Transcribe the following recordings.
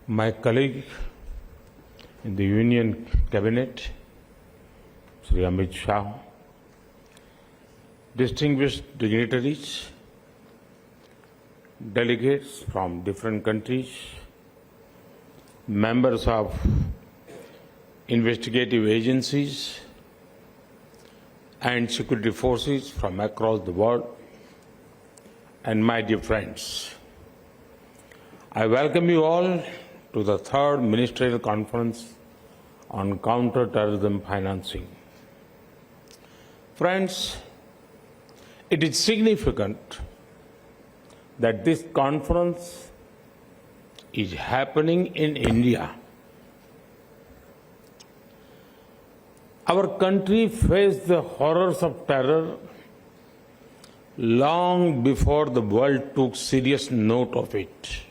My colleague in the Union Cabinet, Sri Amit Shah, distinguished dignitaries, delegates from different countries, members of investigative agencies and security forces from across the world, and my dear friends, I welcome you all to the third Ministerial Conference on counter-terrorism financing. Friends, it is significant that this conference is happening in India. Our country faced the horrors of terror long before the world took serious note of it.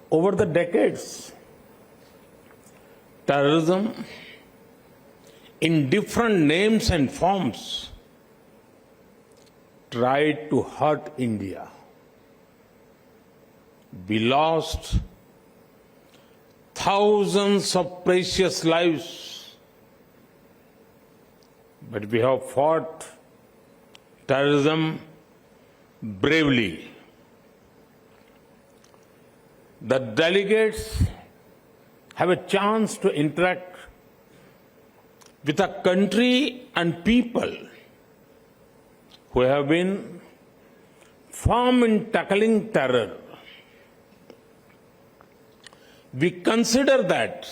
Over the decades, terrorism in different names and forms tried to hurt India. We lost thousands of precious lives, but we have fought terrorism bravely. The delegates have a chance to interact with a country and people who have been firm in tackling terror. We consider that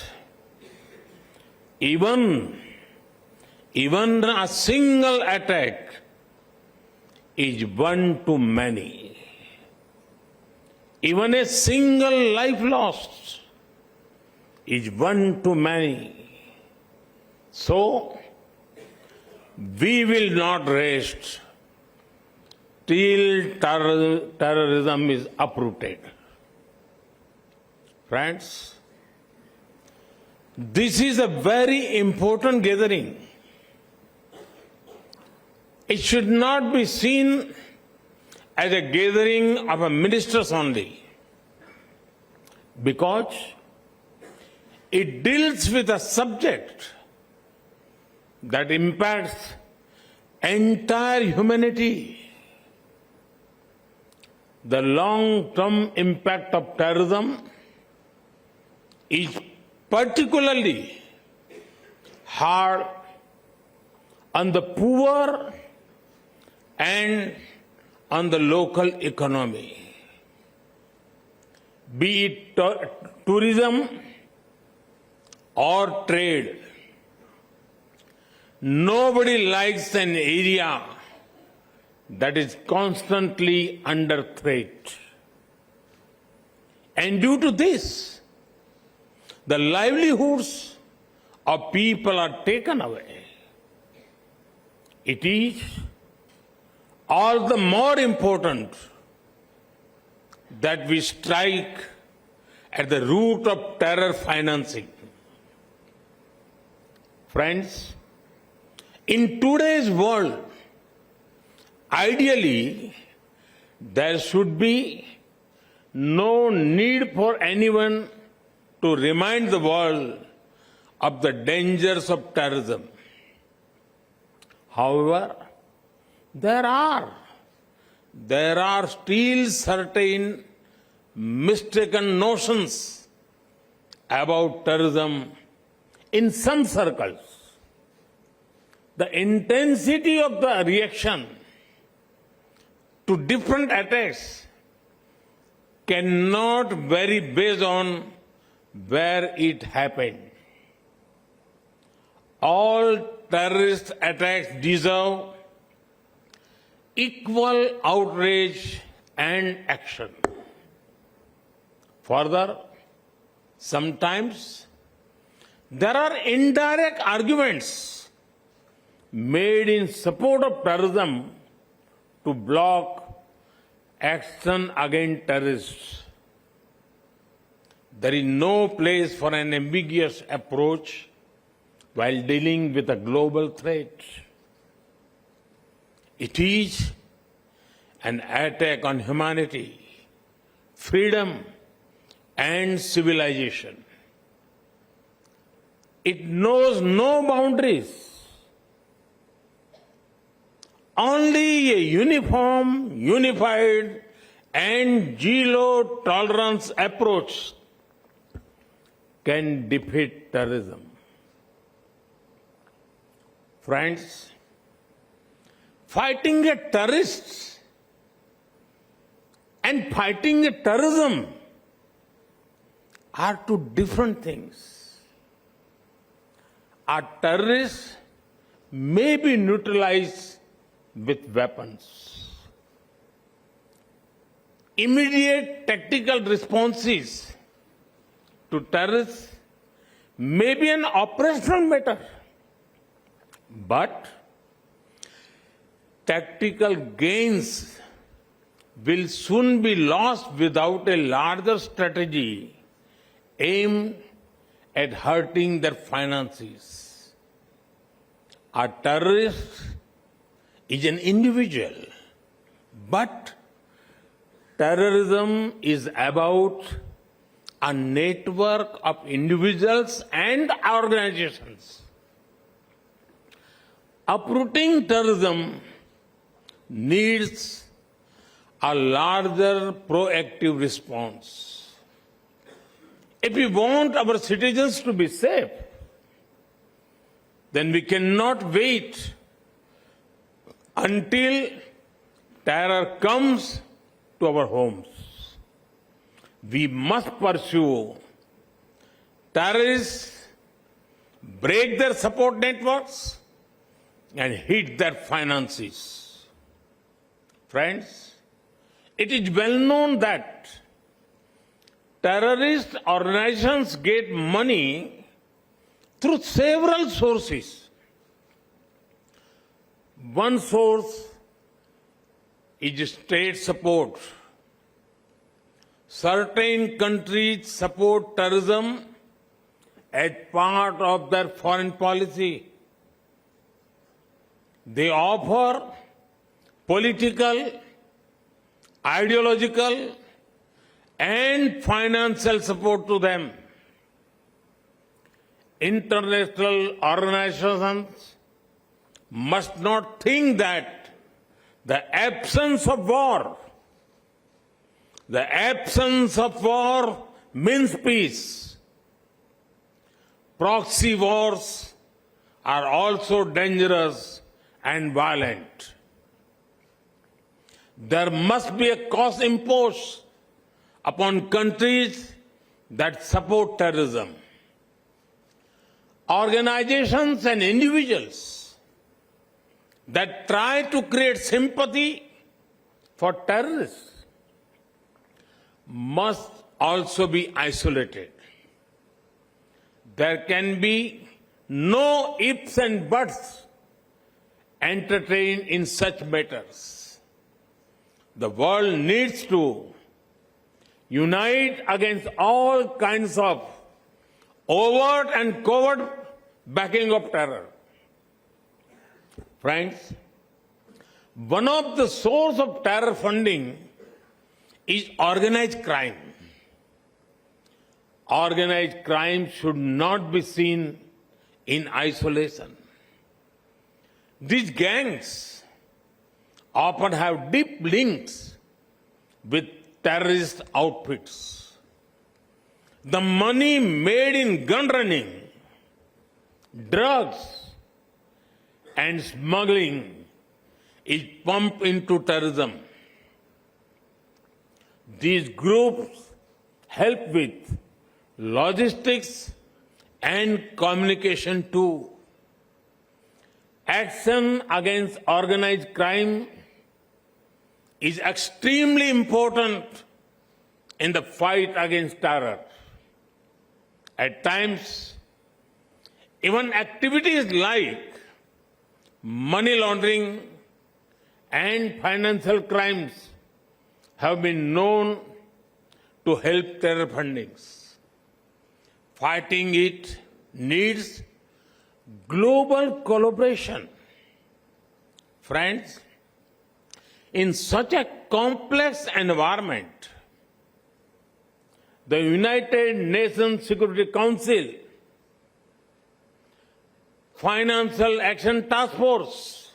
even a single attack is one too many. Even a single life lost is one too many. So, we will not rest till terrorism is uprooted. Friends, this is a very important gathering. It should not be seen as a gathering of ministers only, because it deals with a subject that impacts entire humanity. The long-term impact of terrorism is particularly hard on the poor and on the local economy, be it tourism or trade. Nobody likes an area that is constantly under threat. And due to this, the livelihoods of people are taken away. It is all the more important that we strike at the root of terror financing. Friends, in today's world, ideally, there should be no need for anyone to remind the world of the dangers of terrorism. However, there are still certain mistaken notions about terrorism in some circles. The intensity of the reaction to different attacks cannot vary based on where it happened. All terrorist attacks deserve equal outrage and action. Further, sometimes there are indirect arguments made in support of terrorism to block action against terrorists. There is no place for an ambiguous approach while dealing with a global threat. It is an attack on humanity, freedom, and civilization. It knows no boundaries. Only a uniform, unified, and zero-tolerance approach can defeat terrorism. Friends, fighting a terrorist and fighting a terrorism are two different things. A terrorist may be neutralized with weapons. Immediate tactical responses to terrorists may be an operational matter, but tactical gains will soon be lost without a larger strategy aimed at hurting their finances. A terrorist is an individual, but terrorism is about a network of individuals and organizations. Uprooting terrorism needs a larger proactive response. If we want our citizens to be safe, then we cannot wait until terror comes to our homes. We must pursue terrorists, break their support networks, and hit their finances. Friends, it is well known that terrorist organizations get money through several sources. One source is state support. Certain countries support terrorism as part of their foreign policy. They offer political, ideological, and financial support to them. International organizations must not think that the absence of war means peace. Proxy wars are also dangerous and violent. There must be a cost imposed upon countries that support terrorism. Organizations and individuals that try to create sympathy for terrorists must also be isolated. There can be no ifs and buts entertained in such matters. The world needs to unite against all kinds of overt and covert backing of terror. Friends, one of the sources of terror funding is organized crime. Organized crime should not be seen in isolation. These gangs often have deep links with terrorist outfits. The money made in gun running, drugs, and smuggling is pumped into terrorism. These groups help with logistics and communication too. Action against organized crime is extremely important in the fight against terror. At times, even activities like money laundering and financial crimes have been known to help terror fundings. Fighting it needs global collaboration. Friends, in such a complex environment, the United Nations Security Council, Financial Action Task Force,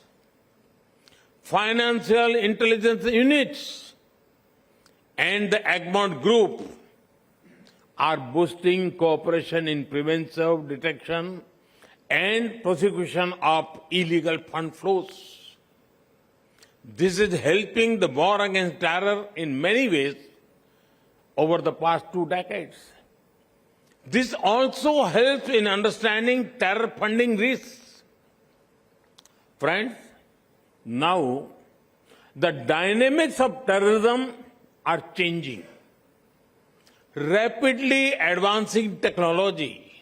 Financial Intelligence Units, and the Egmont Group are boosting cooperation in preventive detection and prosecution of illegal fund flows. This is helping the war against terror in many ways over the past 2 decades. This also helps in understanding terror funding risks. Friends, now the dynamics of terrorism are changing. Rapidly advancing technology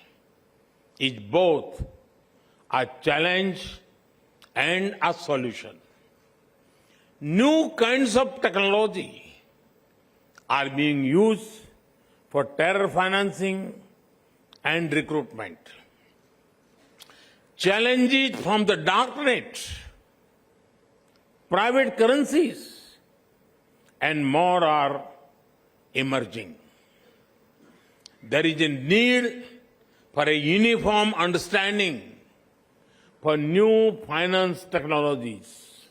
is both a challenge and a solution. New kinds of technology are being used for terror financing and recruitment. Challenges from the darknet, private currencies, and more are emerging. There is a need for a uniform understanding for new finance technologies.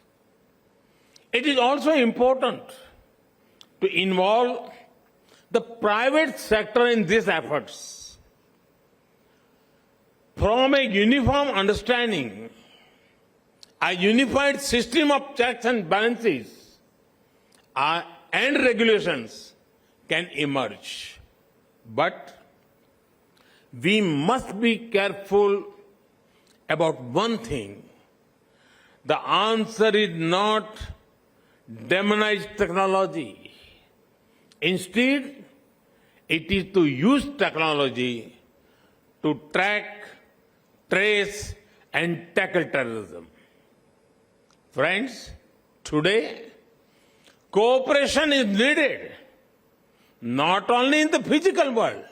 It is also important to involve the private sector in these efforts. From a uniform understanding, a unified system of checks and balances and regulations can emerge. But we must be careful about one thing. The answer is not demonize technology. Instead, it is to use technology to track, trace, and tackle terrorism. Friends, today, cooperation is needed, not only in the physical world,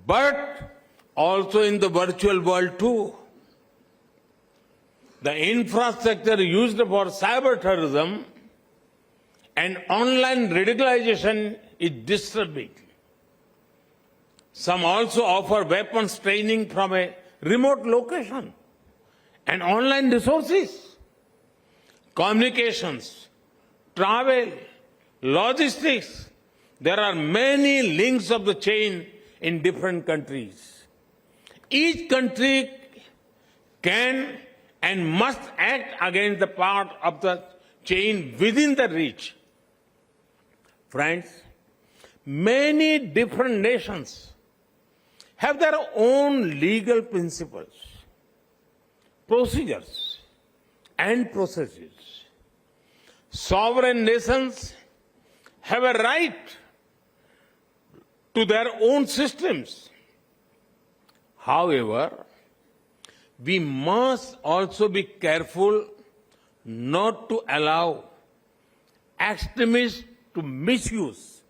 but also in the virtual world too. The infrastructure used for cyber terrorism and online radicalization is disturbing. Some also offer weapons training from a remote location and online resources, communications, travel, logistics. There are many links of the chain in different countries. Each country can and must act against the part of the chain within the reach. Friends, many different nations have their own legal principles, procedures, and processes. Sovereign nations have a right to their own systems. However, we must also be careful not to allow extremists to misuse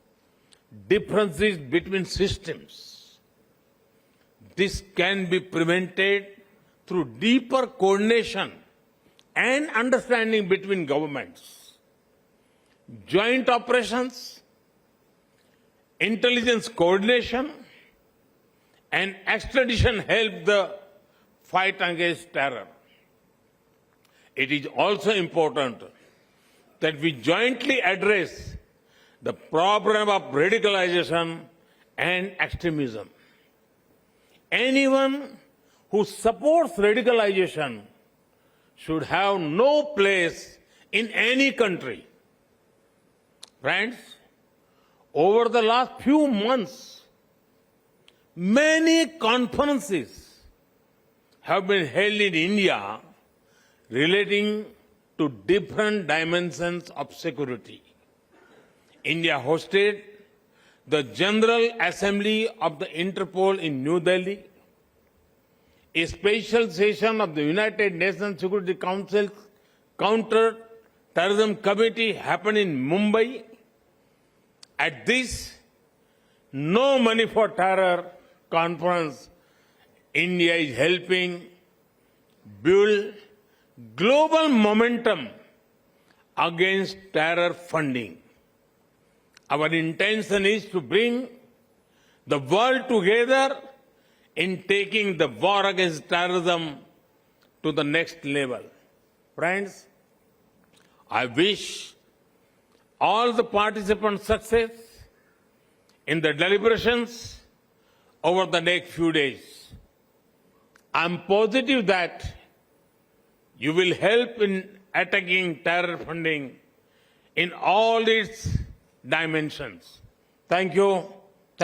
differences between systems. This can be prevented through deeper coordination and understanding between governments. Joint operations, intelligence coordination, and extradition help the fight against terror. It is also important that we jointly address the problem of radicalization and extremism. Anyone who supports radicalization should have no place in any country. Friends, over the last few months, many conferences have been held in India relating to different dimensions of security. India hosted the General Assembly of the Interpol in New Delhi, a special session of the United Nations Security Council Counter-Terrorism Committee happened in Mumbai. At this No Money for Terror conference, India is helping build global momentum against terror funding. Our intention is to bring the world together in taking the war against terrorism to the next level. Friends, I wish all the participants success in the deliberations over the next few days. I'm positive that you will help in attacking terror funding in all its dimensions. Thank you.